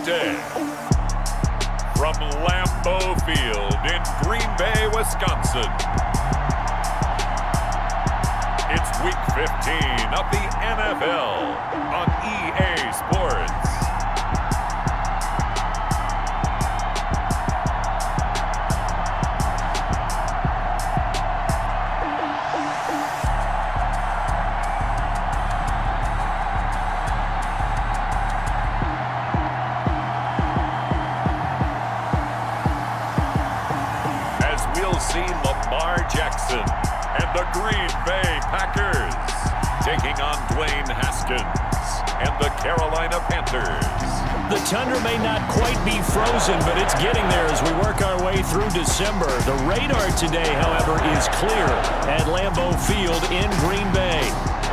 day. From Lambeau Field in Green Bay, Wisconsin, it's Week 15 of the NFL on EA Sports. See Lamar Jackson and the Green Bay Packers taking on Dwayne Haskins and the Carolina Panthers. The tundra may not quite be frozen, but it's getting there as we work our way through December. The radar today, however, is clear at Lambeau Field in Green Bay.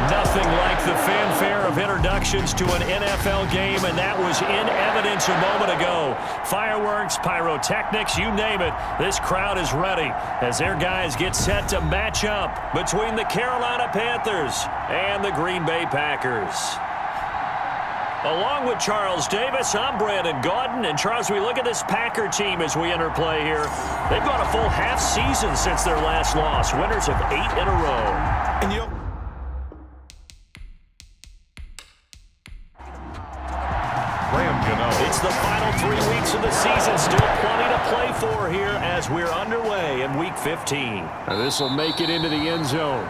Nothing like the fanfare of introductions to an NFL game, and that was in evidence a moment ago. Fireworks, pyrotechnics, you name it. This crowd is ready as their guys get set to match up between the Carolina Panthers and the Green Bay Packers. Along with Charles Davis, I'm Brandon Gaudin. And Charles, we look at this Packer team as we enter play here. They've gone a full half season since their last loss, winners of 8 in a row. And you know, it's the final 3 weeks of the season. Still plenty to play for here as we're underway in Week 15. And this will make it into the end zone.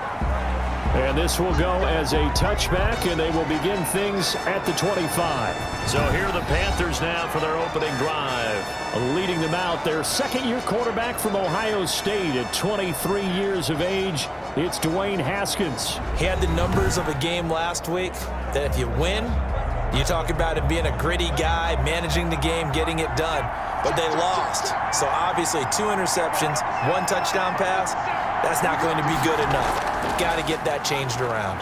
And this will go as a touchback, and they will begin things at the 25. So here are the Panthers now for their opening drive. Leading them out, their second-year quarterback from Ohio State at 23 years of age. It's Dwayne Haskins. he had the numbers of a game last week that if you win, you talk about him being a gritty guy, managing the game, getting it done. But they lost. So obviously 2 interceptions, 1 touchdown pass, that's not going to be good enough. You've got to get that changed around.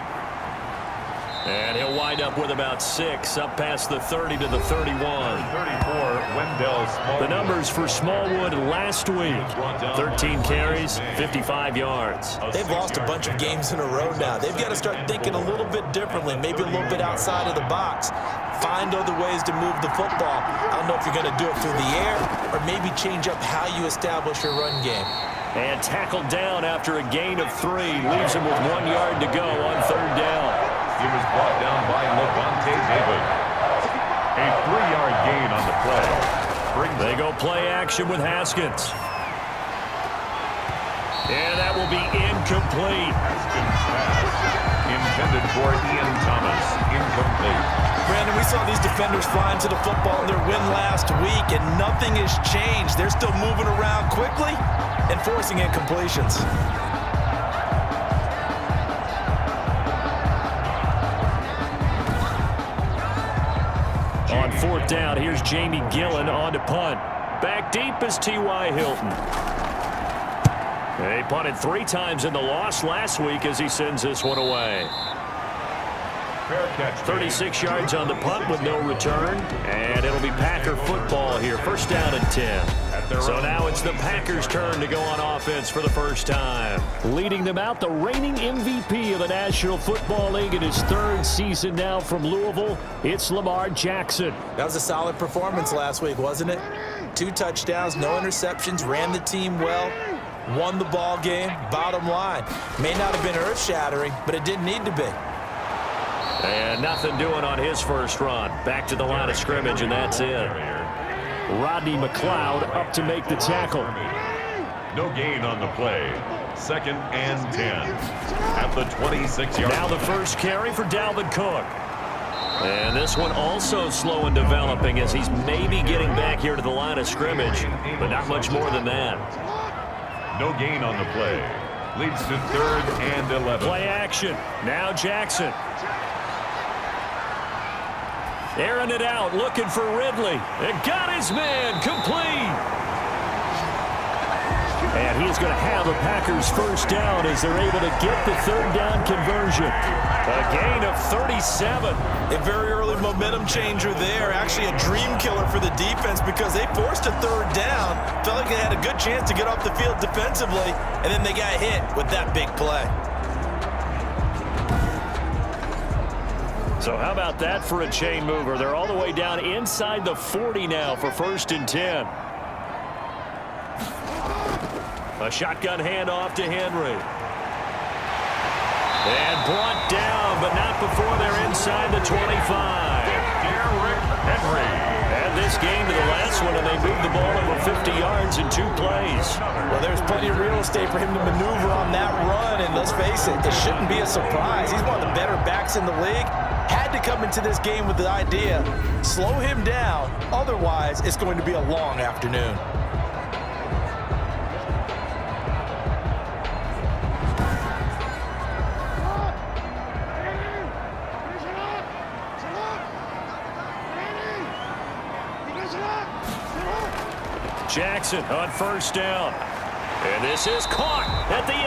And he'll wind up with about 6, up past the 30 to the 31. 34, Wendell Smallwood. The numbers for Smallwood last week, 13 carries, 55 yards. They've lost a bunch of games in a row now. They've got to start thinking a little bit differently, maybe a little bit outside of the box. Find other ways to move the football. I don't know if you're going to do it through the air or maybe change up how you establish your run game. And tackled down after a gain of 3. Leaves him with 1 yard to go on 3rd down. He was brought down by Levante David. A 3-yard gain on the play. They go play action with Haskins. And that will be incomplete. Haskins pass intended for Ian Thomas. Incomplete. Brandon, we saw these defenders flying to the football in their win last week, and nothing has changed. They're still moving around quickly and forcing incompletions. On 4th down, here's Jamie Gillen on to punt. Back deep is T.Y. Hilton. They punted 3 times in the loss last week as he sends this one away. 36 yards on the punt with no return. And it'll be Packer football here. 1st down and 10. So now it's the Packers' turn to go on offense for the first time. Leading them out, the reigning MVP of the National Football League in his 3rd season now from Louisville. It's Lamar Jackson. That was a solid performance last week, wasn't it? 2 touchdowns, no interceptions, ran the team well, won the ball game. Bottom line, may not have been earth-shattering, but it didn't need to be. And nothing doing on his first run. Back to the line of scrimmage, and that's it. Rodney McLeod up to make the tackle. No gain on the play. 2nd and 10 at the 26-yard. Now the first carry for Dalvin Cook. And this one also slow in developing as he's maybe getting back here to the line of scrimmage, but not much more than that. No gain on the play. Leads to 3rd and 11. Play action. Now Jackson. Airing it out, looking for Ridley. And got his man, complete. And he's going to have a Packers first down as they're able to get the 3rd down conversion. A gain of 37. A very early momentum changer there. Actually a dream killer for the defense because they forced a 3rd down. Felt like they had a good chance to get off the field defensively, and then they got hit with that big play. So how about that for a chain mover? They're all the way down inside the 40 now for 1st and 10. A shotgun handoff to Henry. And brought down, but not before they're inside the 25. Derrick Henry. Add this game to the last one, and they moved the ball over 50 yards in 2 plays. Well, there's plenty of real estate for him to maneuver on that run, and let's face it, it shouldn't be a surprise. He's one of the better backs in the league. Had to come into this game with the idea, slow him down, otherwise it's going to be a long afternoon. Jackson on 1st down. And this is caught at the 8.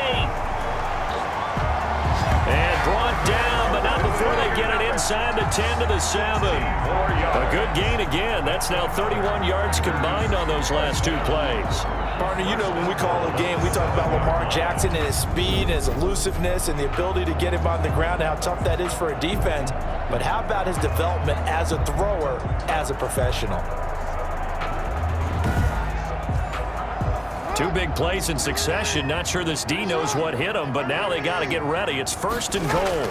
And brought down, but not before they get it inside the 10 to the 7. A good gain again. That's now 31 yards combined on those last 2 plays. Partner, you know when we call a game, we talk about Lamar Jackson and his speed and his elusiveness and the ability to get him on the ground and how tough that is for a defense. But how about his development as a thrower, as a professional? 2 big plays in succession. Not sure this D knows what hit him, but now they got to get ready. It's 1st and goal.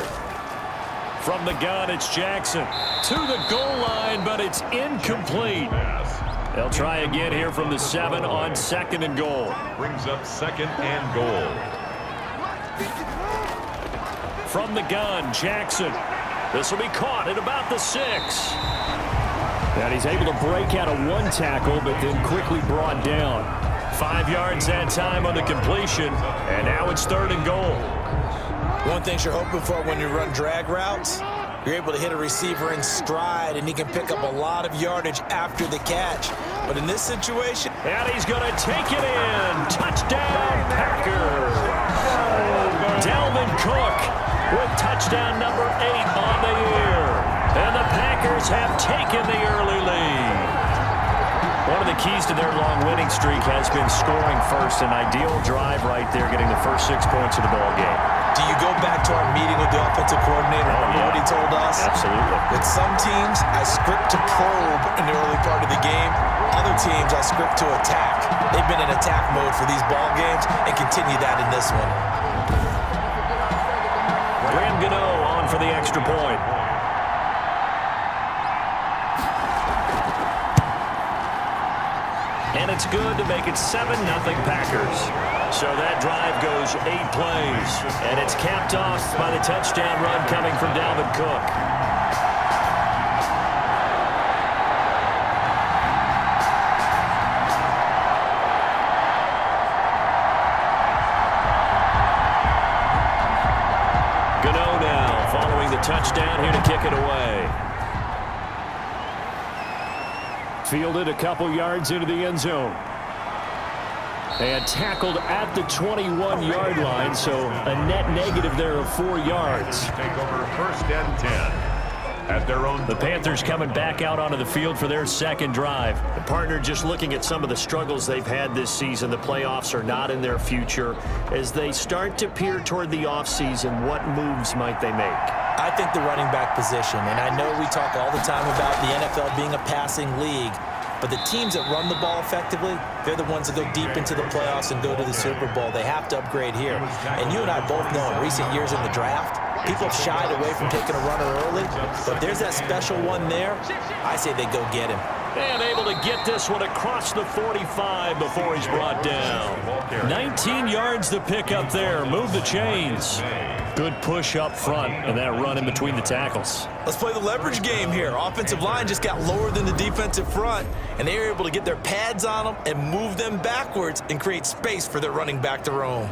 From the gun, it's Jackson to the goal line, but it's incomplete. They'll try again here from the 7 on 2nd and goal. Brings up 2nd and goal. From the gun, Jackson. This will be caught at about the 6. And he's able to break out of 1 tackle, but then quickly brought down. 5 yards that time on the completion, and now it's 3rd and goal. One thing you're hoping for when you run drag routes, you're able to hit a receiver in stride, and he can pick up a lot of yardage after the catch. But in this situation... And he's going to take it in. Touchdown, Packers. Dalvin Cook with touchdown number 8 on the year. And the Packers have taken the early lead. One of the keys to their long winning streak has been scoring first. An ideal drive right there, getting the first 6 points of the ball game. Do you go back to our meeting with the offensive coordinator? Remember what he told us? Absolutely. With some teams, I script to probe in the early part of the game. Other teams, I script to attack. They've been in attack mode for these ball games and continue that in this one. Graham Gano on for the extra point. And it's good to make it 7-0 Packers. So that drive goes 8 plays. And it's capped off by the touchdown run coming from Dalvin Cook. Gano now following the touchdown here to kick it away. Fielded a couple yards into the end zone. And tackled at the 21-yard line, so a net negative there of 4 yards. Take over 1st and 10 at their own. The Panthers coming back out onto the field for their 2nd drive. The partner, just looking at some of the struggles they've had this season, the playoffs are not in their future. As they start to peer toward the offseason, what moves might they make? I think the running back position, and I know we talk all the time about the NFL being a passing league, but the teams that run the ball effectively, they're the ones that go deep into the playoffs and go to the Super Bowl. They have to upgrade here. And you and I both know in recent years in the draft, people have shied away from taking a runner early, but there's that special one there. I say they go get him. And able to get this one across the 45 before he's brought down. 19 yards to pick up there. Move the chains. Good push up front and that run in between the tackles. Let's play the leverage game here. Offensive line just got lower than the defensive front, and they were able to get their pads on them and move them backwards and create space for their running back to roam.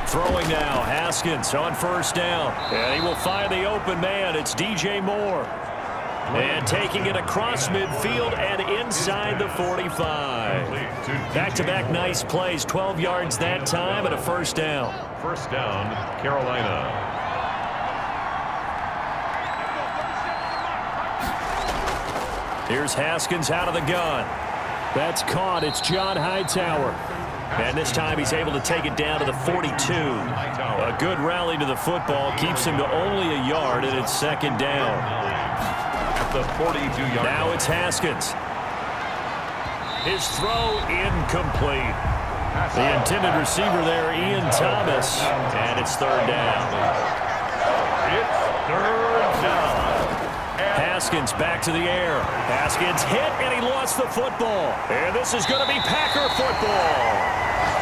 Throwing now, Haskins on 1st down. And he will find the open man. It's DJ Moore. And taking it across midfield and inside the 45. Back-to-back nice plays, 12 yards that time and a 1st down. 1st down, Carolina. Here's Haskins out of the gun. That's caught. It's John Hightower. And this time he's able to take it down to the 42. A good rally to the football keeps him to only a yard, and it's second down. At the 42-yard line. Now it's Haskins. His throw incomplete. The intended receiver there, Ian Thomas, and it's third down. It's third down. Haskins back to the air. Haskins hit, and he lost the football. And this is going to be Packer football.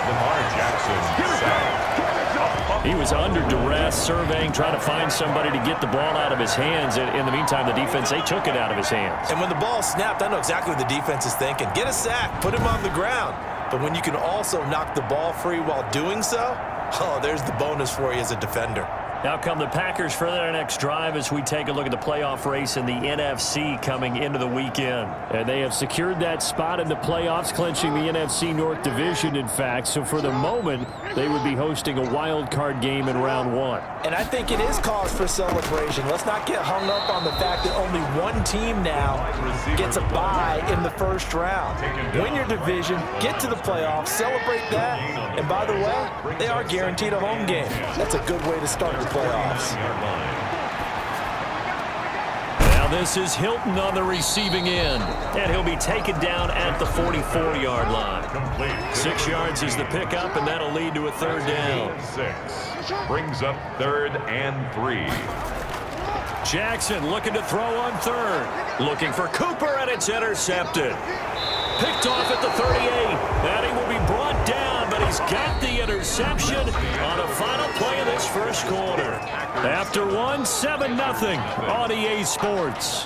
Lamar Jackson sacked. He was under duress, surveying, trying to find somebody to get the ball out of his hands. And in the meantime, the defense, they took it out of his hands. And when the ball snapped, I know exactly what the defense is thinking. Get a sack, put him on the ground. But when you can also knock the ball free while doing so, oh, there's the bonus for you as a defender. Now come the Packers for their next drive as we take a look at the playoff race in the NFC coming into the weekend. And they have secured that spot in the playoffs, clinching the NFC North Division, in fact. So for the moment, they would be hosting a wild card game in round one. And I think it is cause for celebration. Let's not get hung up on the fact that only one team now gets a bye in the first round. Win your division, get to the playoffs, celebrate that. And by the way, they are guaranteed a home game. That's a good way to start the playoffs. Now this is Hilton on the receiving end, and he'll be taken down at the 44-yard line. 6 yards is the pickup, and that'll lead to a third down. 6 brings up third and 3. Jackson looking to throw on third. Looking for Cooper, and it's intercepted. Picked off at the 38, and he will be brought down, but he's got the interception on a final play of this first quarter. After one, 7-0 on EA Sports.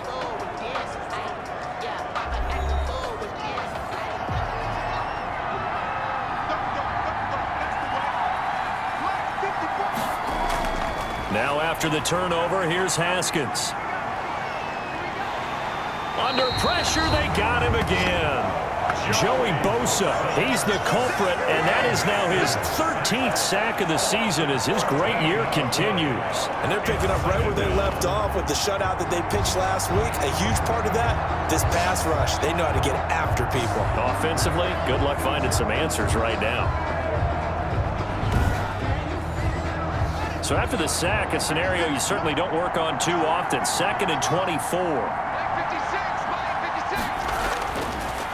Now after the turnover, here's Haskins. Under pressure, they got him again. Joey Bosa, he's the culprit, and that is now his 13th sack of the season as his great year continues. And they're picking up right where they left off with the shutout that they pitched last week. A huge part of that, this pass rush. They know how to get after people. Offensively, good luck finding some answers right now. So after the sack, a scenario you certainly don't work on too often. 2nd and 24.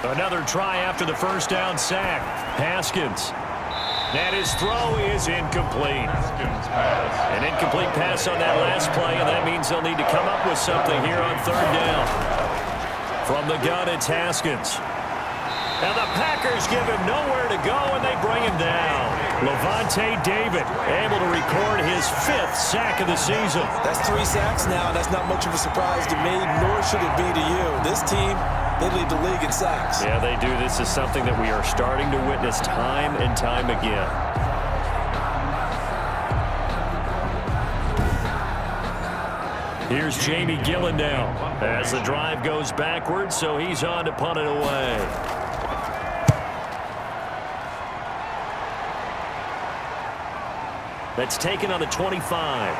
Another try after the first down sack. Haskins. And his throw is incomplete. An incomplete pass on that last play, and that means they'll need to come up with something here on third down. From the gun, it's Haskins. And the Packers give him nowhere to go, and they bring him down. Levante David able to record his 5th sack of the season. That's 3 sacks now, and that's not much of a surprise to me, nor should it be to you. This team, they lead the league in sacks. Yeah, they do. This is something that we are starting to witness time and time again. Here's Jamie Gillendale as the drive goes backwards, so he's on to punt it away. That's taken on the 25.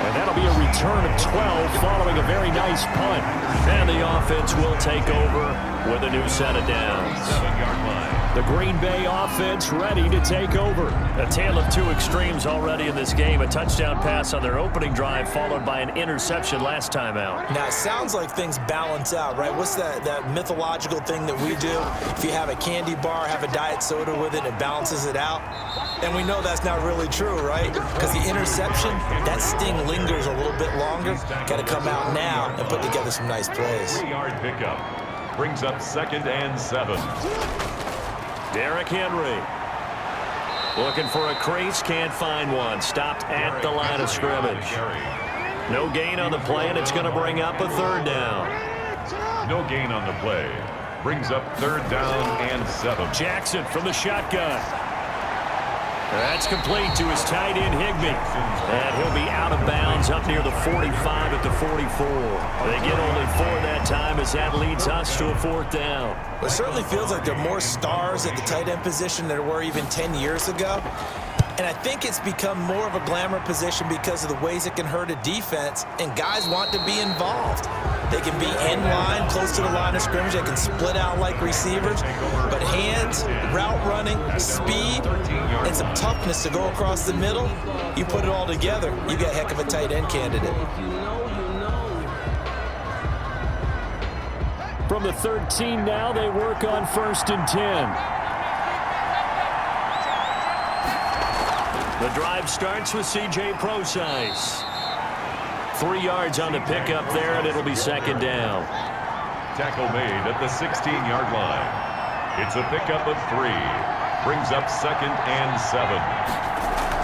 And that'll be a return of 12 following a very nice punt. And the offense will take over with a new set of downs. 7-yard line. The Green Bay offense ready to take over. A tale of two extremes already in this game. A touchdown pass on their opening drive followed by an interception last time out. Now, it sounds like things balance out, right? What's that mythological thing that we do? If you have a candy bar, have a diet soda with it, it balances it out. And we know that's not really true, right? Because the interception, that sting lingers a little bit longer. Got to come out now and put together some nice plays. 3-yard pickup. Brings up 2nd and 7. Derrick Henry looking for a crease, can't find one. Stopped at the line of scrimmage. No gain on the play, and it's going to bring up a third down. No gain on the play. Brings up 3rd down and 7. Jackson from the shotgun. That's complete to his tight end, Higbee. And he'll be out of bounds up near the 45 at the 44. They get only 4 that time as that leads us to a 4th down. It certainly feels like there are more stars at the tight end position than there were even 10 years ago. And I think it's become more of a glamour position because of the ways it can hurt a defense, and guys want to be involved. They can be in line, close to the line of scrimmage. They can split out like receivers. But hands, route running, speed, and some toughness to go across the middle, you put it all together, you got a heck of a tight end candidate. From the 13 now, they work on 1st and 10. The drive starts with C.J. Procise. 3 yards on the pickup there, and it'll be 2nd down. Tackle made at the 16-yard line. It's a pickup of 3. Brings up 2nd and 7.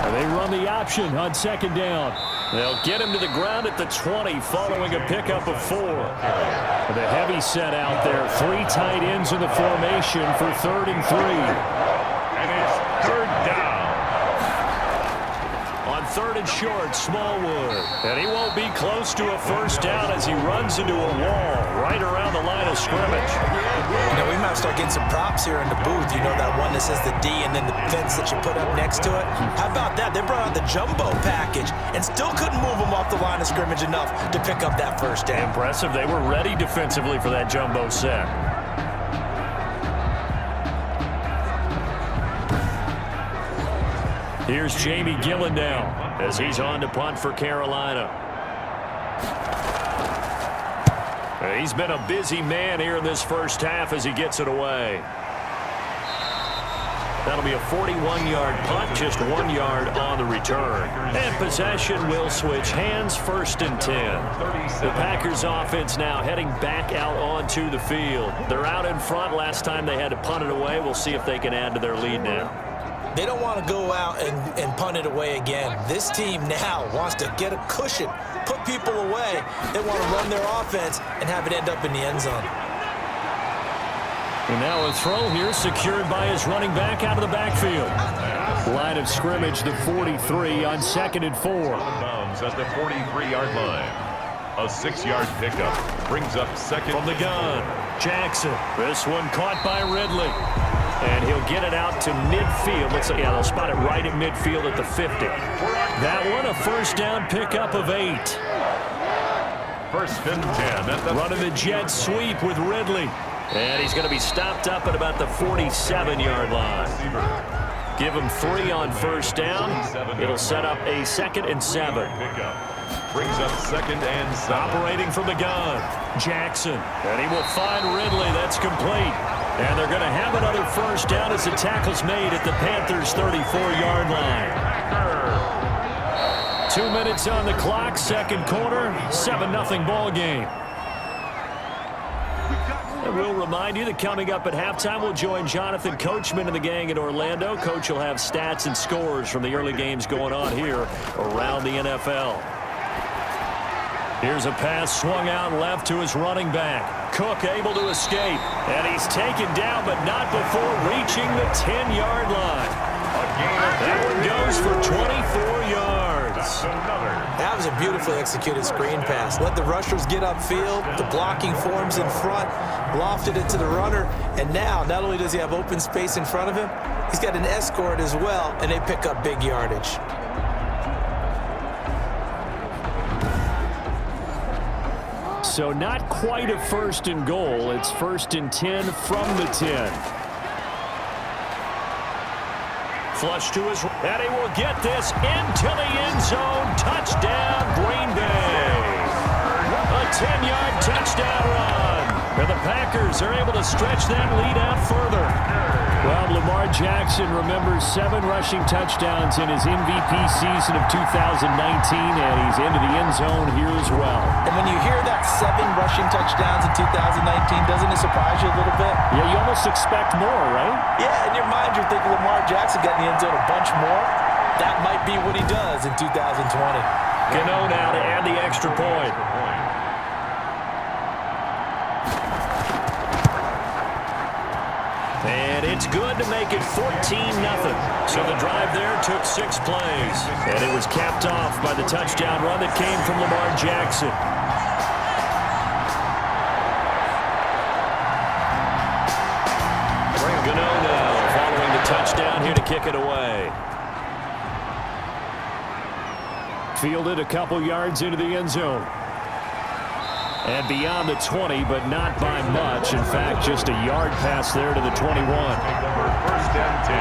And they run the option on 2nd down. They'll get him to the ground at the 20 following a pickup of 4. With a heavy set out there. 3 tight ends in the formation for 3rd and 3. And it's 3rd down. 3rd and short, Smallwood. And he won't be close to a 1st down as he runs into a wall right around the line of scrimmage. You know, we might start getting some props here in the booth. You know, that one that says the D and then the fence that you put up next to it? How about that? They brought out the jumbo package and still couldn't move them off the line of scrimmage enough to pick up that 1st down. Impressive. They were ready defensively for that jumbo set. Here's Jamie Gillendale as he's on to punt for Carolina. He's been a busy man here in this first half as he gets it away. That'll be a 41-yard punt, just 1 yard on the return. And possession will switch hands, 1st and 10. The Packers offense now heading back out onto the field. They're out in front. Last time they had to punt it away. We'll see if they can add to their lead now. They don't want to go out and punt it away again. This team now wants to get a cushion, put people away. They want to run their offense and have it end up in the end zone. And now a throw here secured by his running back out of the backfield. Line of scrimmage, the 43 on 2nd and 4. Bounds at the 43-yard line. A 6-yard pickup brings up 2nd from the gun. Jackson. This one caught by Ridley. And he'll get it out to midfield. Looks like, yeah, they'll spot it right at midfield at the 50. That one, a 1st down pickup of 8. 1st and 10 at the running the jet sweep with Ridley. And he's going to be stopped up at about the 47-yard line. Give him 3 on 1st down. It'll set up a 2nd and 7. Brings up 2nd and 7. Operating from the gun. Jackson. And he will find Ridley. That's complete. And they're going to have another 1st down as the tackle's made at the Panthers' 34-yard line. 2 minutes on the clock, 2nd quarter, 7-0 ball game. And we'll remind you that coming up at halftime, we'll join Jonathan Coachman and the gang in Orlando. Coach will have stats and scores from the early games going on here around the NFL. Here's a pass swung out left to his running back. Cook able to escape, and he's taken down, but not before reaching the 10-yard line. That one goes for 24 yards. That was a beautifully executed screen pass. Let the rushers get upfield, the blocking forms in front, lofted it to the runner, and now not only does he have open space in front of him, he's got an escort as well, and they pick up big yardage. So not quite a 1st and goal. It's 1st and 10 from the 10. Flush to his, and he will get this into the end zone. Touchdown, Green Bay. A 10-yard touchdown run. And the Packers are able to stretch that lead out further. Well, Lamar Jackson remembers 7 rushing touchdowns in his MVP season of 2019, and he's into the end zone here as well. And when you hear that 7 rushing touchdowns in 2019, doesn't it surprise you a little bit? Yeah, you almost expect more, right? Yeah, in your mind you're thinking Lamar Jackson got in the end zone a bunch more. That might be what he does in 2020. Gano now to add the extra point. And it's good to make it 14-0. So the drive there took 6 plays. And it was capped off by the touchdown run that came from Lamar Jackson. Gano now following the touchdown here to kick it away. Fielded a couple yards into the end zone. And beyond the 20, but not by much. In fact, just a yard pass there to the 21. First and 10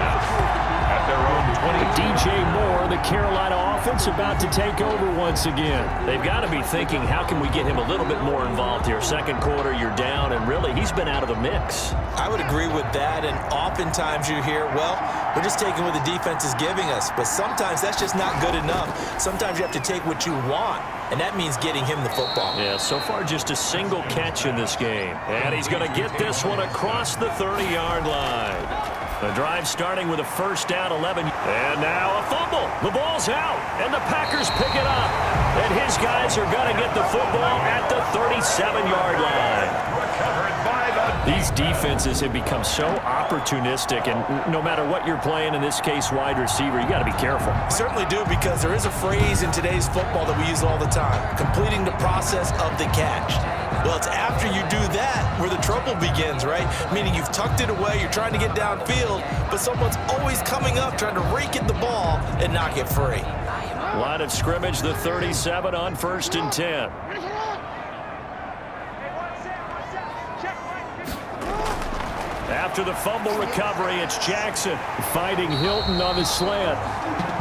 at their own 20. DJ Moore, the Carolina offense, about to take over once again. They've got to be thinking, how can we get him a little bit more involved here? Second quarter, you're down, and really, he's been out of the mix. I would agree with that, and oftentimes you hear, well, we're just taking what the defense is giving us. But sometimes that's just not good enough. Sometimes you have to take what you want, and that means getting him the football. Yeah, so far just a single catch in this game. And he's going to get this one across the 30-yard line. The drive starting with a first down, 11. And now a fumble. The ball's out, and the Packers pick it up. And his guys are going to get the football at the 37-yard line. These defenses have become so opportunistic, and no matter what you're playing, in this case wide receiver, you got to be careful. Certainly do, because there is a phrase in today's football that we use all the time, completing the process of the catch. Well, it's after you do that where the trouble begins, right? Meaning you've tucked it away, you're trying to get downfield, but someone's always coming up trying to rake at the ball and knock it free. Line of scrimmage, the 37 on 1st and 10. After the fumble recovery, it's Jackson fighting Hilton on the slant.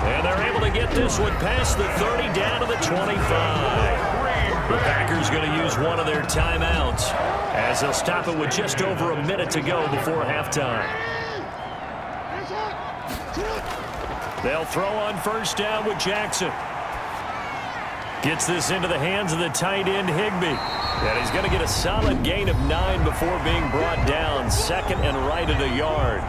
And they're able to get this one past the 30 down to the 25. The Packers going to use one of their timeouts as they'll stop it with just over a minute to go before halftime. They'll throw on first down with Jackson. Gets this into the hands of the tight end, Higbee. And he's going to get a solid gain of 9 before being brought down. Second and right at a yard.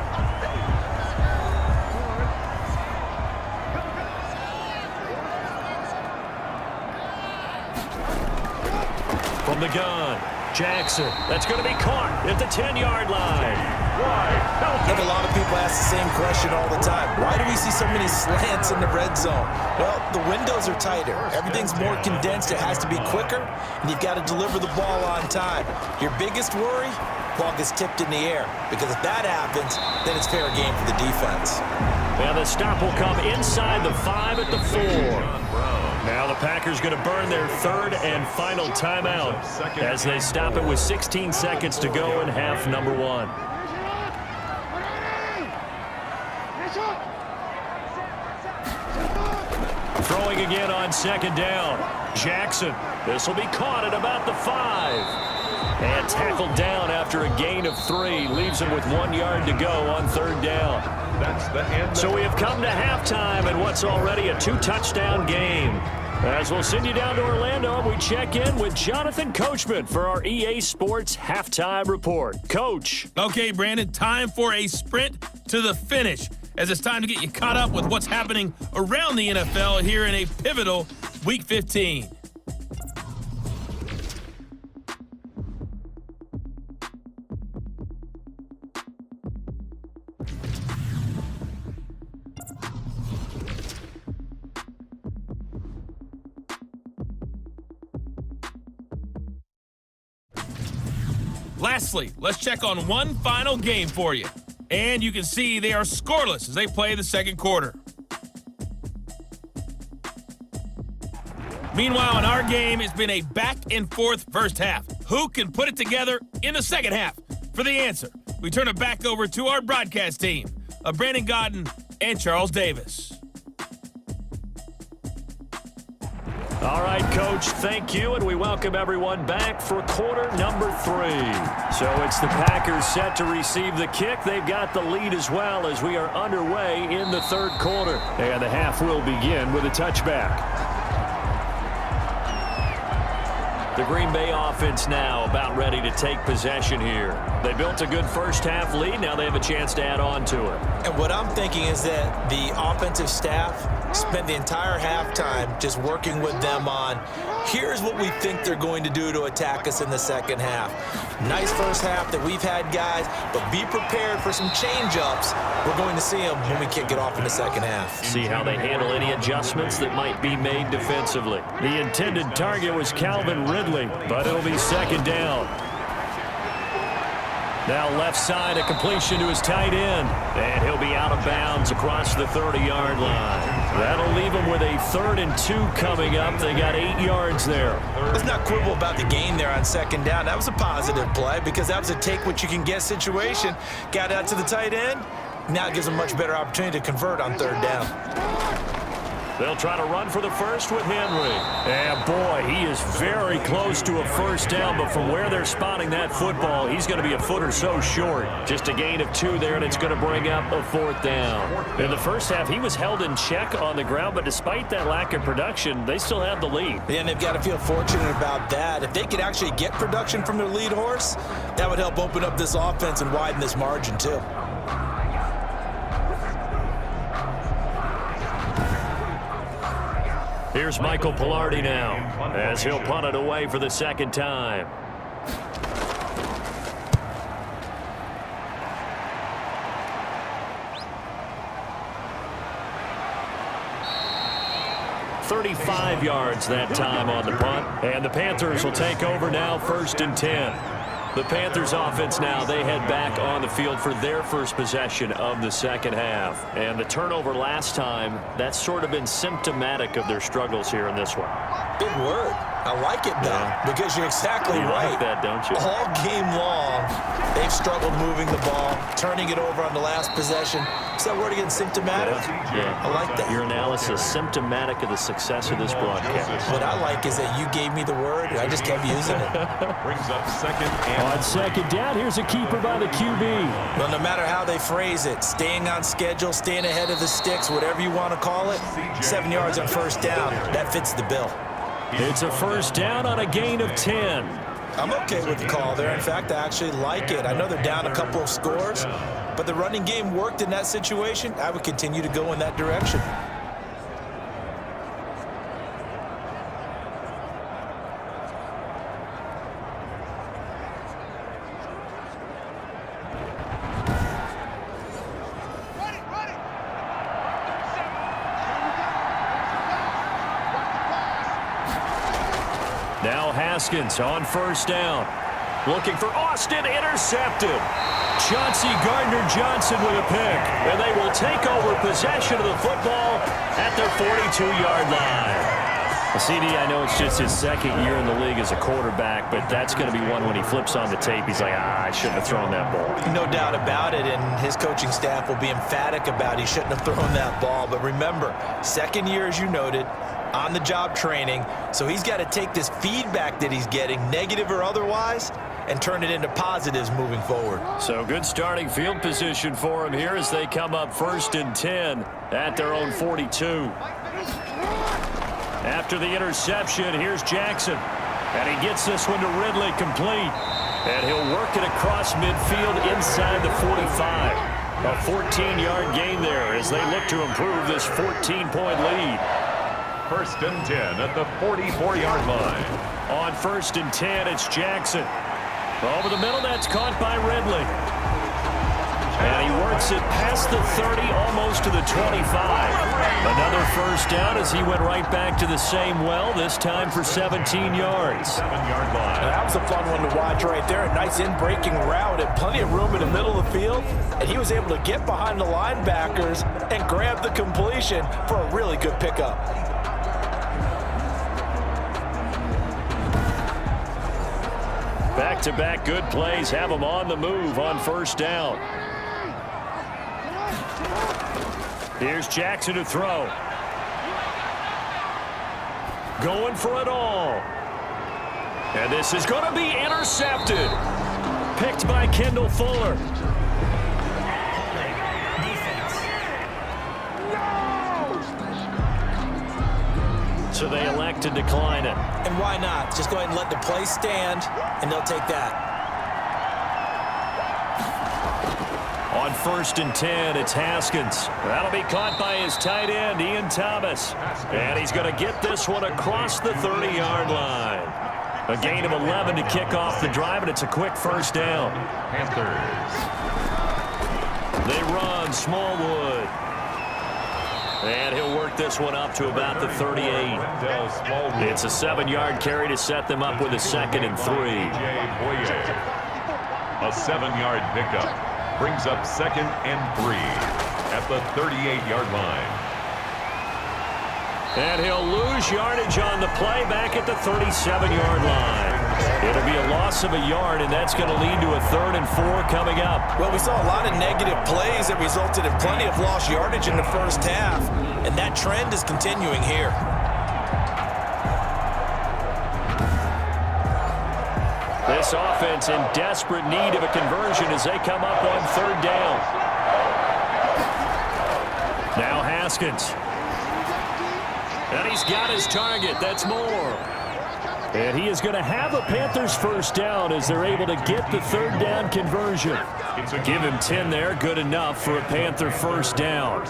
From the gun, Jackson. That's going to be caught at the 10-yard line. I think a lot of people ask the same question all the time. Why do we see so many slants in the red zone? Well, the windows are tighter. Everything's more condensed. It has to be quicker, and you've got to deliver the ball on time. Your biggest worry? Ball gets tipped in the air, because if that happens, then it's fair game for the defense. And the stop will come inside the 5 at the 4. Now the Packers going to burn their third and final timeout as they stop it with 16 seconds to go in half number 1. Throwing again on second down. Jackson. This will be caught at about the 5. And tackled down after a gain of 3. Leaves him with 1 yard to go on third down. That's the end. So we have come to halftime in what's already a 2-touchdown game. As we'll send you down to Orlando, we check in with Jonathan Coachman for our EA Sports Halftime Report. Coach. Okay, Brandon, time for a sprint to the finish, as it's time to get you caught up with what's happening around the NFL here in a pivotal Week 15. Lastly, let's check on one final game for you. And you can see they are scoreless as they play the second quarter. Meanwhile, in our game, it's been a back-and-forth first half. Who can put it together in the second half? For the answer, we turn it back over to our broadcast team of Brandon Godden and Charles Davis. All right, Coach, thank you, and we welcome everyone back for quarter number 3. So it's the Packers set to receive the kick. They've got the lead as well as we are underway in the third quarter. And the half will begin with a touchback. The Green Bay offense now about ready to take possession here. They built a good first half lead. Now they have a chance to add on to it. And what I'm thinking is that the offensive staff spent the entire halftime just working with them on, here's what we think they're going to do to attack us in the second half. Nice first half that we've had, guys, but be prepared for some change-ups. We're going to see them when we kick it off in the second half. See how they handle any adjustments that might be made defensively. The intended target was Calvin Ridley, but it'll be second down. Now left side, a completion to his tight end. And he'll be out of bounds yards across the 30-yard line. That'll leave them with a 3rd and 2 coming up. They got 8 yards there. Let's not quibble about the gain there on 2nd down. That was a positive play because that was a take-what-you-can-get situation. Got out to the tight end. Now it gives them a much better opportunity to convert on 3rd down. They'll try to run for the first with Henry. And, boy, he is very close to a 1st down, but from where they're spotting that football, he's going to be a foot or so short. Just a gain of 2 there, and it's going to bring up a 4th down. In the first half, he was held in check on the ground, but despite that lack of production, they still have the lead. Yeah, and they've got to feel fortunate about that. If they could actually get production from their lead horse, that would help open up this offense and widen this margin, too. Here's Michael Pilardi now, as he'll punt it away for the 2nd time. "35 yards that time on the punt, and the Panthers will take over now, 1st and 10. The Panthers offense now, they head back on the field for their first possession of the 2nd half. And the turnover last time, that's sort of been symptomatic of their struggles here in this one. Big word. I like it, though, because you're exactly right. You like that, don't you? All game long, they've struggled moving the ball, turning it over on the last possession. Is that word again, symptomatic? Yeah. I like that. Your analysis, symptomatic of the success of this broadcast. What I like is that you gave me the word, and I just kept using it. Brings up 2nd and On 2nd down, here's a keeper by the QB. Well, no matter how they phrase it, staying on schedule, staying ahead of the sticks, whatever you want to call it, 7 yards on 1st down, that fits the bill. It's a 1st down on a gain of 10. I'm okay with the call there. In fact, I actually like it. I know they're down a couple of scores, but the running game worked in that situation. I would continue to go in that direction. Now Haskins on 1st down. Looking for Austin, intercepted. Chauncey Gardner-Johnson with a pick. And they will take over possession of the football at their 42-yard line. CD, I know it's just his 2nd year in the league as a quarterback, but that's going to be one when he flips on the tape. He's like, I shouldn't have thrown that ball. No doubt about it, and his coaching staff will be emphatic about he shouldn't have thrown that ball. But remember, 2nd year, as you noted, on-the-job training, so he's got to take this feedback that he's getting, negative or otherwise, and turn it into positives moving forward. So good starting field position for him here as they come up 1st and 10 at their own 42. After the interception, here's Jackson. And he gets this one to Ridley complete. And he'll work it across midfield inside the 45. A 14-yard gain there as they look to improve this 14-point lead. 1st and 10 at the 44-yard line. On 1st and 10, it's Jackson. Over the middle, that's caught by Ridley. And he works it past the 30, almost to the 25. Another 1st down as he went right back to the same well, this time for 17 yards. 7-yard line. That was a fun one to watch right there. A nice in-breaking route and plenty of room in the middle of the field. And he was able to get behind the linebackers and grab the completion for a really good pickup. Back-to-back good plays have them on the move on 1st down. Here's Jackson to throw. Going for it all. And this is going to be intercepted. Picked by Kendall Fuller. So they elect to decline it. And why not? Just go ahead and let the play stand, and they'll take that. On 1st and 10, it's Haskins. That'll be caught by his tight end, Ian Thomas. And he's going to get this one across the 30-yard line. A gain of 11 to kick off the drive, and it's a quick 1st down. Panthers. They run Smallwood. And he'll work this one up to about the 38. It's a 7-yard carry to set them up with a 2nd and 3. A 7-yard pickup brings up 2nd and 3 at at the 38-yard line. And he'll lose yardage on the play back at the 37-yard line. It'll be a loss of a yard, and that's going to lead to a 3rd and 4 coming up. Well, we saw a lot of negative plays that resulted in plenty of lost yardage in the first half, and that trend is continuing here. This offense in desperate need of a conversion as they come up on 3rd down. Now Haskins. And he's got his target. That's Moore. And he is going to have a Panthers first down as they're able to get the 3rd down conversion. Give him 10 there. Good enough for a Panther first down.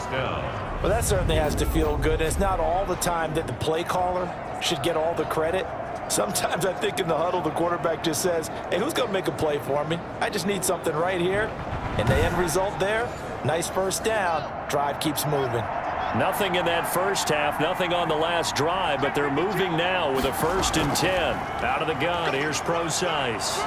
Well, that certainly has to feel good. And it's not all the time that the play caller should get all the credit. Sometimes I think in the huddle, the quarterback just says, hey, who's going to make a play for me? I just need something right here. And the end result there, nice first down. Drive keeps moving. Nothing in that first half, nothing on the last drive, but they're moving now with a 1st and 10. Out of the gun, here's Procise.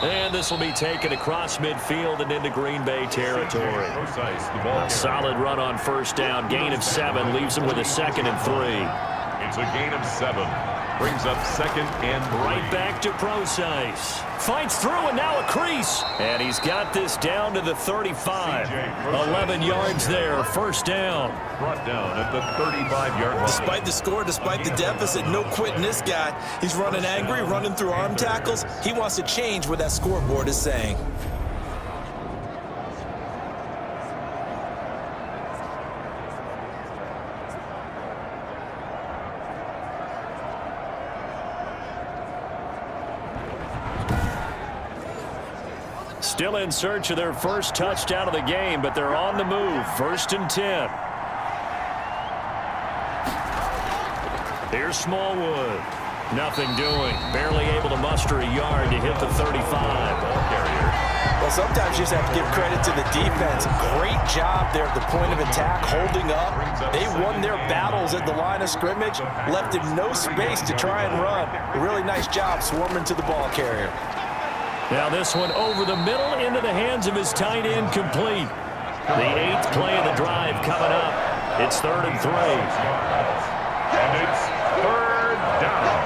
And this will be taken across midfield and into Green Bay territory. A solid run on first down, gain of 7, leaves them with a 2nd and 3. It's a gain of 7. Brings up 2nd and 3. Right back to Procise. Fights through and now a crease. And he's got this down to the 35. 11 yards there, first down. Brought down at the 35-yard line. Despite the score, despite the deficit, no quitting this guy. He's running angry, running through arm tackles. He wants to change what that scoreboard is saying. Still in search of their first touchdown of the game, but they're on the move. 1st and 10. Here's Smallwood. Nothing doing. Barely able to muster a yard to hit the 35. Well, sometimes you just have to give credit to the defense. Great job there at the point of attack, holding up. They won their battles at the line of scrimmage, left him no space to try and run. A really nice job swarming to the ball carrier. Now this one over the middle into the hands of his tight end, complete. The 8th play of the drive coming up. It's 3rd and 3. And it's 3rd down.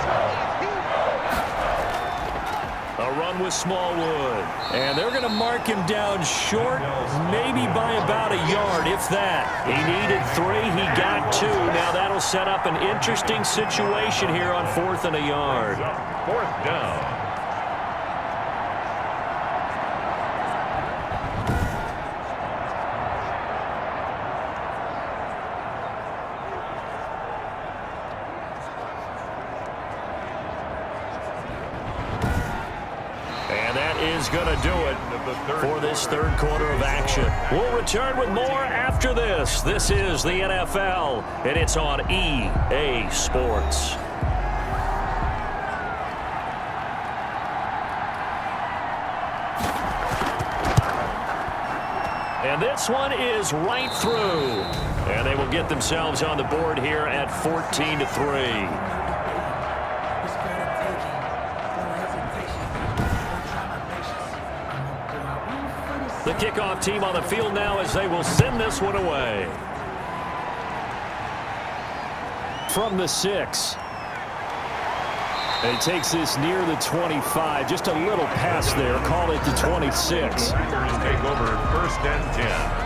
A run with Smallwood. And they're going to mark him down short, maybe by about a yard, if that. He needed 3. He got 2. Now that'll set up an interesting situation here on 4th and a yard. 4th down. Is going to do it for this 3rd quarter of action. We'll return with more after this. This is the NFL, and it's on EA Sports. And this one is right through. And they will get themselves on the board here at 14-3. The kickoff team on the field now as they will send this one away. From the 6. And he takes this near the 25. Just a little pass there. Call it the 26. Packers take over 1st and 10.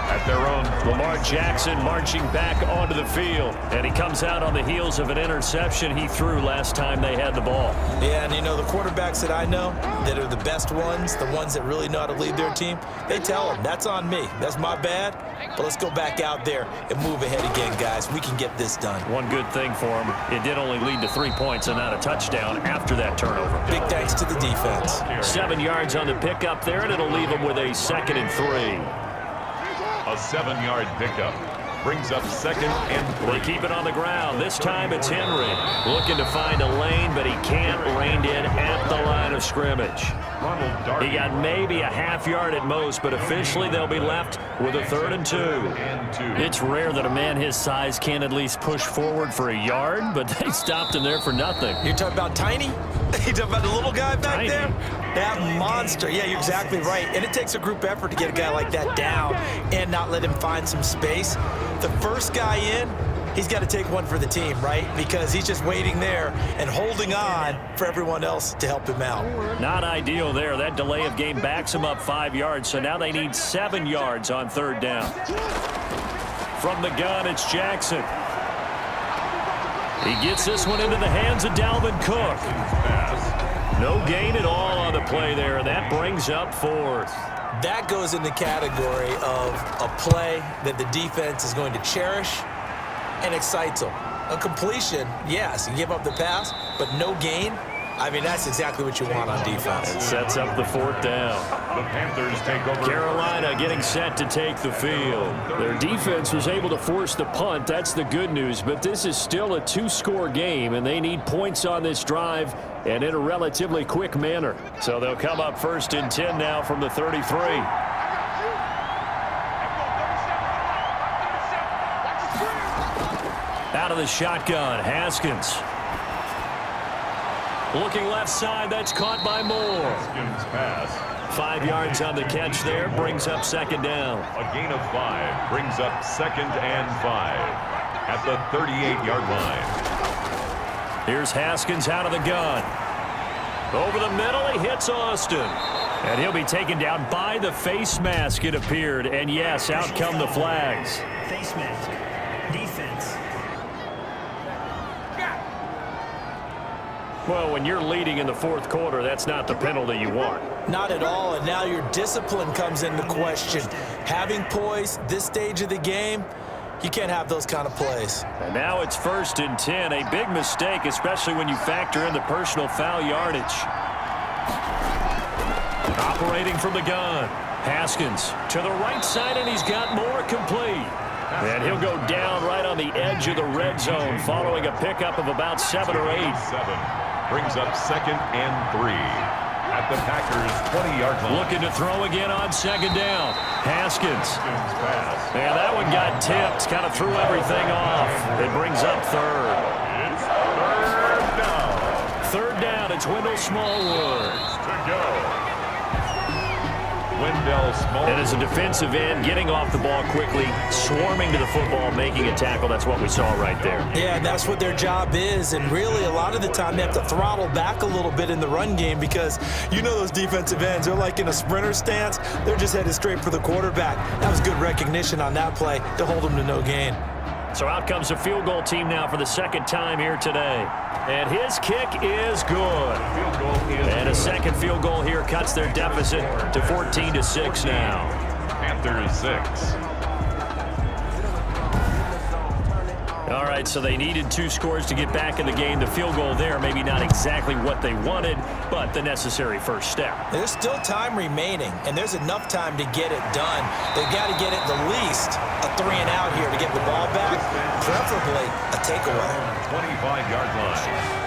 At their own. Lamar Jackson marching back onto the field. And he comes out on the heels of an interception he threw last time they had the ball. Yeah, and you know, the quarterbacks that I know that are the best ones, the ones that really know how to lead their team, they tell them, that's on me. That's my bad. But let's go back out there and move ahead again, guys. We can get this done. One good thing for him, it did only lead to 3 points and not a touchdown after that turnover. Big thanks to the defense. 7 yards on the pickup there, and it'll leave them with a 2nd and 3. A 7-yard pickup. Brings up 2nd and 3. They keep it on the ground. This time it's Henry. Looking to find a lane, but he can't. Reined in at the line of scrimmage. He got maybe a half yard at most, but officially they'll be left with a 3rd and 2. It's rare that a man his size can at least push forward for a yard, but they stopped him there for nothing. You're talking about Tiny? You're talking about the little guy back there? That monster. Yeah, you're exactly right. And it takes a group effort to get a guy like that down and not let him find some space. The first guy in, he's got to take one for the team, right? Because he's just waiting there and holding on for everyone else to help him out. Not ideal there. That delay of game backs him up 5 yards, so now they need 7 yards on 3rd down. From the gun, it's Jackson. He gets this one into the hands of Dalvin Cook. No gain at all on the play there, and that brings up 4th. That goes in the category of a play that the defense is going to cherish and excites them. A completion, yes, you give up the pass, but no gain. I mean, that's exactly what you want on defense. It sets up the 4th down. The Panthers take over. Carolina getting set to take the field. Their defense was able to force the punt. That's the good news, but this is still a 2-score game, and they need points on this drive and in a relatively quick manner. So they'll come up 1st and 10 now from the 33. Out of the shotgun, Haskins. Looking left side, that's caught by Moore. Haskins pass. 5 yards on the catch there, brings up 2nd down. A gain of 5 brings up 2nd and 5 at the 38-yard line. Here's Haskins out of the gun. Over the middle, he hits Austin. And he'll be taken down by the face mask, it appeared. And yes, out come the flags. Face mask. Defense. Well, when you're leading in the 4th quarter, that's not the penalty you want. Not at all, and now your discipline comes into question. Having poise this stage of the game, you can't have those kind of plays. And now it's 1st and 10, a big mistake, especially when you factor in the personal foul yardage. Operating from the gun, Haskins to the right side, and he's got Moore complete. And he'll go down right on the edge of the red zone following a pickup of about 7 or 8. 7 brings up 2nd and 3 at the Packers' 20-yard line. Looking to throw again on 2nd down. Haskins. And that one got tipped, kind of threw everything off. It brings up 3rd. It's 3rd down. 3rd down, it's Wendell Smallwood. To go. Wendell Smallwood. And as a defensive end, getting off the ball quickly, swarming to the football, making a tackle. That's what we saw right there. Yeah, and that's what their job is. And really, a lot of the time, they have to throttle back a little bit in the run game because you know those defensive ends, they're like in a sprinter stance. They're just headed straight for the quarterback. That was good recognition on that play to hold them to no gain. So out comes a field goal team now for the 2nd time here today. And his kick is good. And a 2nd field goal here cuts their deficit to 14-6 now. Panthers 6. All right, so they needed 2 scores to get back in the game. The field goal there, maybe not exactly what they wanted, but the necessary first step. There's still time remaining, and there's enough time to get it done. They've got to get it the least a 3-and-out here to get the ball back, preferably a takeaway. 25-yard line.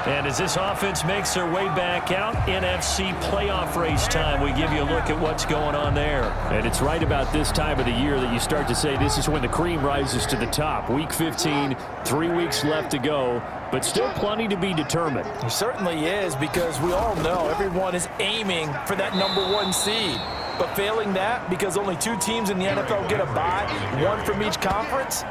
And as this offense makes their way back out, NFC playoff race time, we give you a look at what's going on there. And it's right about this time of the year that you start to say this is when the cream rises to the top. Week 15, 3 weeks left to go, but still plenty to be determined. It certainly is, because we all know everyone is aiming for that #1 seed. But failing that, because only 2 teams in the NFL get a bye, 1 from each conference,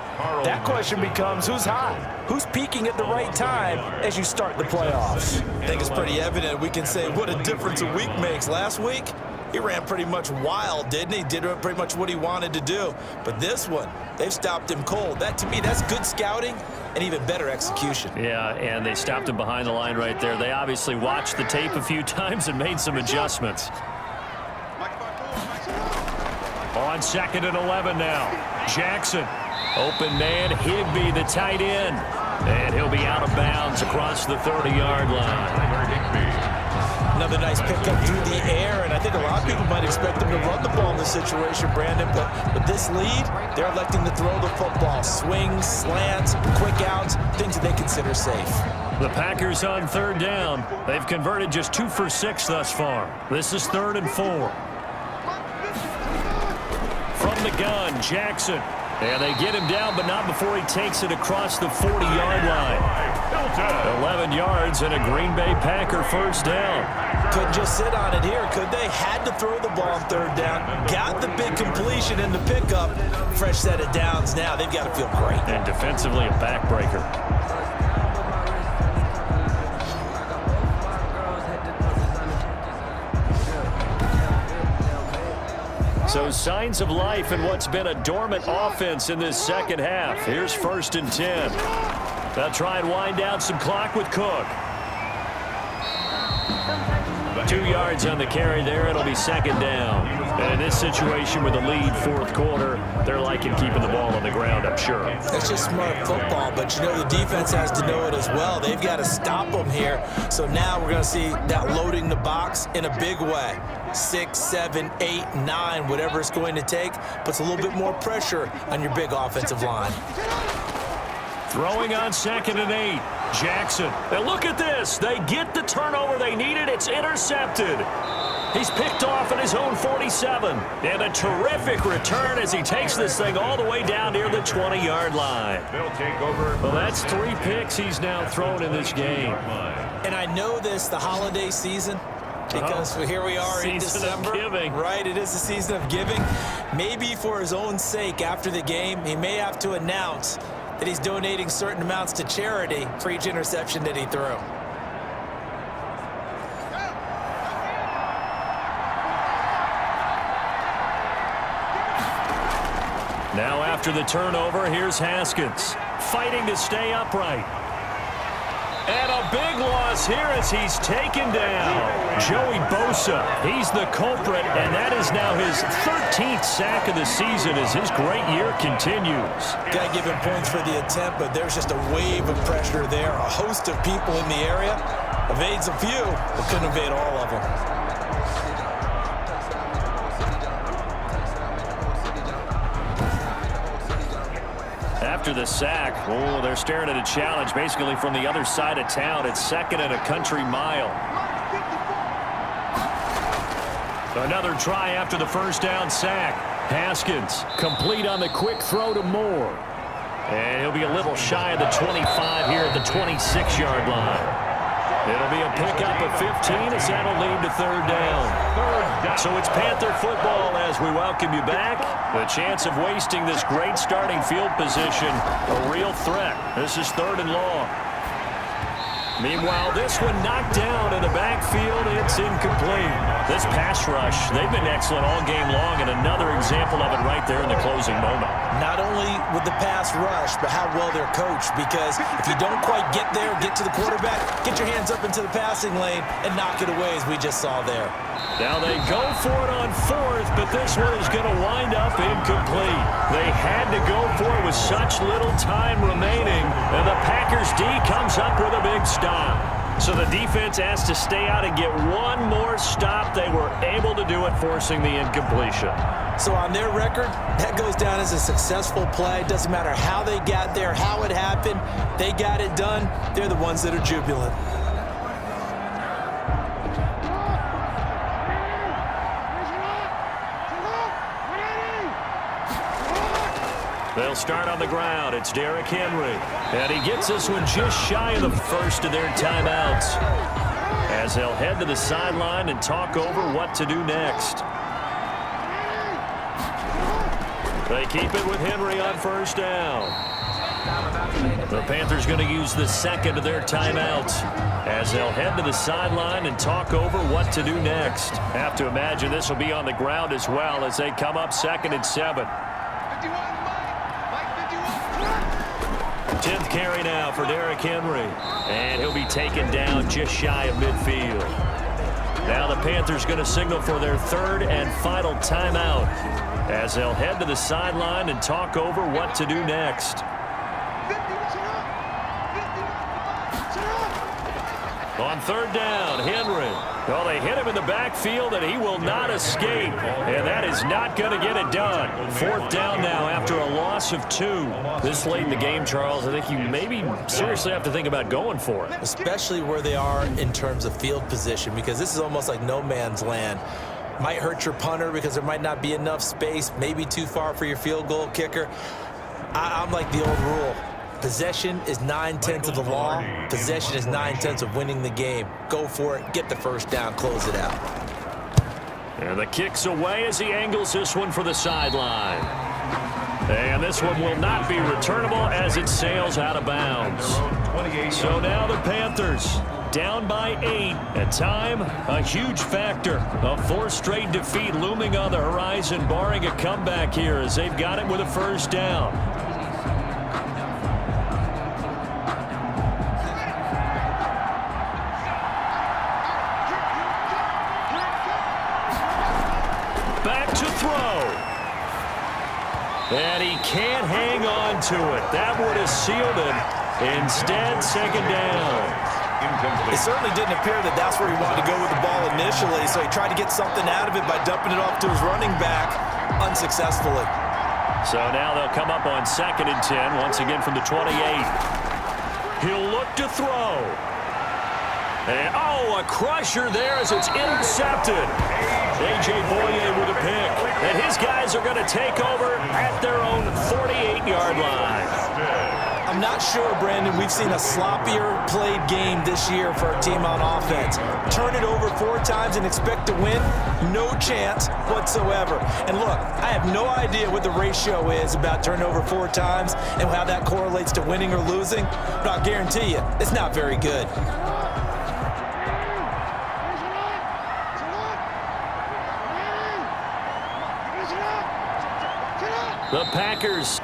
that question becomes who's hot? Who's peaking at the right time as you start the playoffs? I think it's pretty evident. We can say what a difference a week makes. Last week, he ran pretty much wild, didn't he? Did pretty much what he wanted to do. But this one, they've stopped him cold. That, to me, that's good scouting and even better execution. Yeah, and they stopped him behind the line right there. They obviously watched the tape a few times and made some adjustments. On 2nd and 11 now. Jackson, open man, Higbee, the tight end. And he'll be out of bounds across the 30-yard line. Another nice pickup through the air, and I think a lot of people might expect them to run the ball in this situation, Brandon, but with this lead, they're electing to throw the football. Swings, slants, quick outs, things that they consider safe. The Packers on third down. They've converted just 2 for 6 thus far. This is 3rd and 4. From the gun, Jackson. And they get him down, but not before he takes it across the 40-yard line. 11 yards and a Green Bay Packer first down. Couldn't just sit on it here, could they? Had to throw the ball on third down. Got the big completion in the pickup. Fresh set of downs now. They've got to feel great. And defensively, a backbreaker. So signs of life in what's been a dormant offense in this second half. Here's 1st and 10. They'll try and wind down some clock with Cook. 2 yards on the carry there. It'll be 2nd down. And in this situation with a lead 4th quarter, they're liking keeping the ball on the ground, I'm sure. That's just smart football, but you know the defense has to know it as well. They've got to stop them here. So now we're going to see that loading the box in a big way. 6, 7, 8, 9, whatever it's going to take, puts a little bit more pressure on your big offensive line. Throwing on 2nd and 8. Jackson. And look at this. They get the turnover they needed. It's intercepted. He's picked off at his own 47. And a terrific return as he takes this thing all the way down near the 20-yard line. Well, that's 3 picks he's now thrown in this game. And I know this, the holiday season, because here we are in December. Season of giving. Right, it is the season of giving. Maybe for his own sake after the game, he may have to announce that he's donating certain amounts to charity for each interception that he threw. Now after the turnover, here's Haskins fighting to stay upright. And a big loss here as he's taken down. Joey Bosa, he's the culprit, and that is now his 13th sack of the season as his great year continues. Got to give him points for the attempt, but there's just a wave of pressure there. A host of people in the area. Evades a few, but couldn't evade all of them. After the sack, oh, they're staring at a challenge basically from the other side of town. It's 2nd and a country mile. Another try after the first down sack. Haskins complete on the quick throw to Moore. And he'll be a little shy of the 25 here at the 26-yard line. It'll be a pickup of 15 as that'll lead to 3rd down. So it's Panther football as we welcome you back. The chance of wasting this great starting field position, a real threat. This is 3rd and long. Meanwhile, this one knocked down in the backfield. It's incomplete. This pass rush, they've been excellent all game long, and another example of it right there in the closing moment. Not only with the pass rush, but how well they're coached, because if you don't quite get there, get to the quarterback, get your hands up into the passing lane and knock it away as we just saw there. Now they go for it on 4th, but this one is going to wind up incomplete. They had to go for it with such little time remaining, and the Packers D comes up with a big stop. So the defense has to stay out and get one more stop. They were able to do it, forcing the incompletion. So on their record, that goes down as a successful play. Doesn't matter how they got there, how it happened. They got it done. They're the ones that are jubilant. They'll start on the ground. It's Derrick Henry. And he gets this one just shy of the first of their timeouts, as they'll head to the sideline and talk over what to do next. They keep it with Henry on 1st down. The Panthers going to use the 2nd of their timeouts, as they'll head to the sideline and talk over what to do next. Have to imagine this will be on the ground as well as they come up 2nd and 7. 10th carry now for Derrick Henry. And he'll be taken down just shy of midfield. Now the Panthers going to signal for their 3rd and final timeout, as they'll head to the sideline and talk over what to do next. On 3rd down, Henry. Well, they hit him in the backfield, and he will not escape. And that is not going to get it done. 4th down now after a loss of 2. This late in the game, Charles, I think you maybe seriously have to think about going for it. Especially where they are in terms of field position, because this is almost like no man's land. Might hurt your punter because there might not be enough space, maybe too far for your field goal kicker. I'm like the old rule. Possession is 9/10 of the law. Possession is 9/10 of winning the game. Go for it. Get the first down. Close it out. And the kick's away as he angles this one for the sideline. And this one will not be returnable as it sails out of bounds. So now the Panthers down by 8. At time, a huge factor. A 4th straight defeat looming on the horizon, barring a comeback here as they've got it with a first down. And he can't hang on to it. That would have sealed it. Instead, 2nd down. It certainly didn't appear that that's where he wanted to go with the ball initially, so he tried to get something out of it by dumping it off to his running back unsuccessfully. So now they'll come up on 2nd and 10, once again from the 28. He'll look to throw. And, a crusher there as it's intercepted. A.J. Boye with a pick. And his guys are going to take over at their own 48-yard line. I'm not sure, Brandon, we've seen a sloppier played game this year for our team on offense. Turn it over 4 times and expect to win? No chance whatsoever. And look, I have no idea what the ratio is about turnover 4 times and how that correlates to winning or losing, but I'll guarantee you, it's not very good. The Packers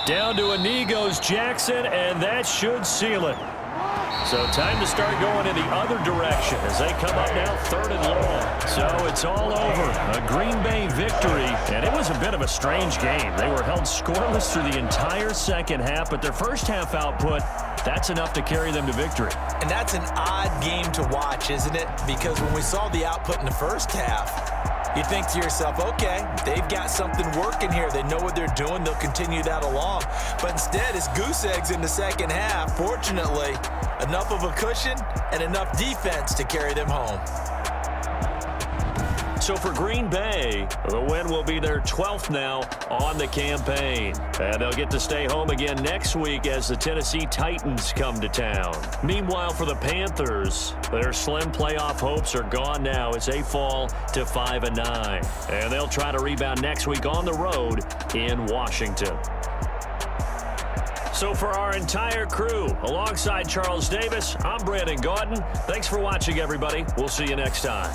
down to a knee goes Jackson, and that should seal it. So time to start going in the other direction as they come up now 3rd and long. So it's all over. A Green Bay victory, and it was a bit of a strange game. They were held scoreless through the entire 2nd half, but their first half output, that's enough to carry them to victory. And that's an odd game to watch, isn't it? Because when we saw the output in the first half, you think to yourself, okay, they've got something working here. They know what they're doing. They'll continue that along. But instead, it's goose eggs in the 2nd half. Fortunately, enough of a cushion and enough defense to carry them home. So for Green Bay, the win will be their 12th now on the campaign. And they'll get to stay home again next week as the Tennessee Titans come to town. Meanwhile, for the Panthers, their slim playoff hopes are gone now as they fall to 5-9. And they'll try to rebound next week on the road in Washington. So for our entire crew, alongside Charles Davis, I'm Brandon Gaudin. Thanks for watching, everybody. We'll see you next time.